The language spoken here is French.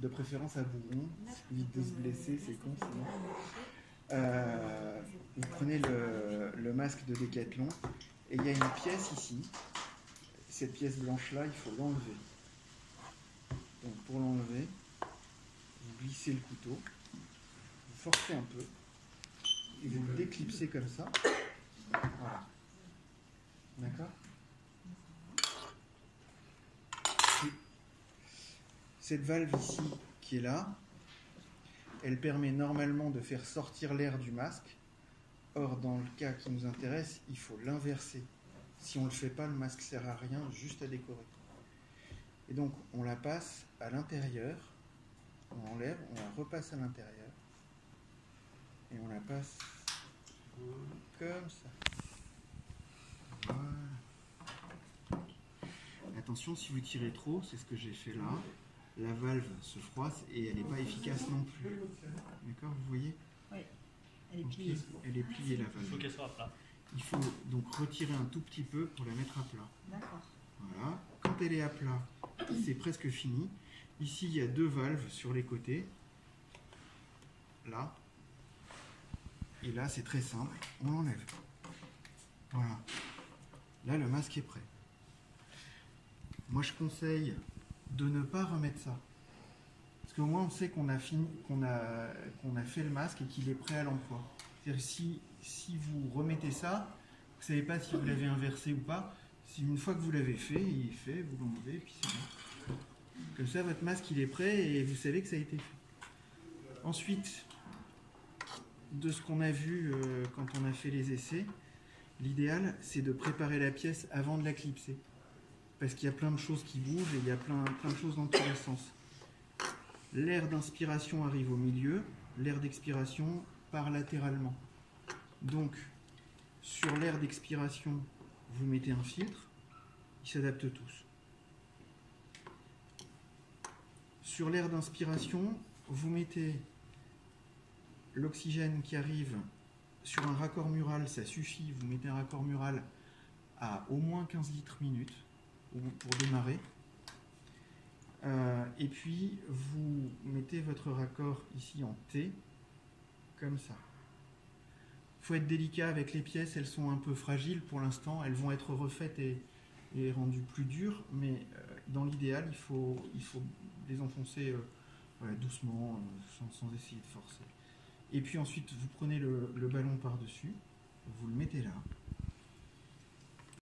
de préférence à bourron, évite de se blesser, c'est con sinon. Vous prenez le masque de Décathlon et il y a une pièce ici. Cette pièce blanche là, il faut l'enlever. Donc pour l'enlever, vous glissez le couteau, vous forcez un peu et vous le déclipsez comme ça. Voilà. D'accord ? Cette valve ici qui est là, elle permet normalement de faire sortir l'air du masque. Or, dans le cas qui nous intéresse, il faut l'inverser. Si on ne le fait pas, le masque ne sert à rien, juste à décorer. Et donc, on la passe à l'intérieur, on enlève, on la repasse à l'intérieur, et on la passe comme ça. Voilà. Attention, si vous tirez trop, c'est ce que j'ai fait là, la valve se froisse et elle n'est pas efficace non plus. D'accord, vous voyez ? Oui, elle est pliée. Elle est pliée la valve. Il faut qu'elle soit à plat. Il faut donc retirer un tout petit peu pour la mettre à plat. D'accord. Voilà. Quand elle est à plat, c'est presque fini. Ici, il y a deux valves sur les côtés. Là. Et là, c'est très simple. On l'enlève. Voilà. Là, le masque est prêt. Moi, je conseille de ne pas remettre ça. Parce qu'au moins, on sait qu'on a fini, qu'on a fait le masque et qu'il est prêt à l'emploi. C'est-à-dire si vous remettez ça, vous ne savez pas si vous l'avez inversé ou pas. Si une fois que vous l'avez fait, il est fait, vous l'enlevez et puis c'est bon. Comme ça, votre masque il est prêt et vous savez que ça a été fait. Ensuite, de ce qu'on a vu quand on a fait les essais, l'idéal c'est de préparer la pièce avant de la clipser. Parce qu'il y a plein de choses qui bougent et il y a plein de choses dans tous les sens. L'air d'inspiration arrive au milieu, l'air d'expiration part latéralement. Donc, sur l'air d'expiration, vous mettez un filtre, ils s'adaptent tous. Sur l'air d'inspiration, vous mettez l'oxygène qui arrive sur un raccord mural, ça suffit, vous mettez un raccord mural à au moins 15 litres minute pour démarrer. Et puis, vous mettez votre raccord ici en T, comme ça. Il faut être délicat avec les pièces, elles sont un peu fragiles pour l'instant, elles vont être refaites et rendues plus dures, mais dans l'idéal, il faut les enfoncer doucement, sans essayer de forcer. Et puis ensuite, vous prenez le ballon par-dessus, vous le mettez là,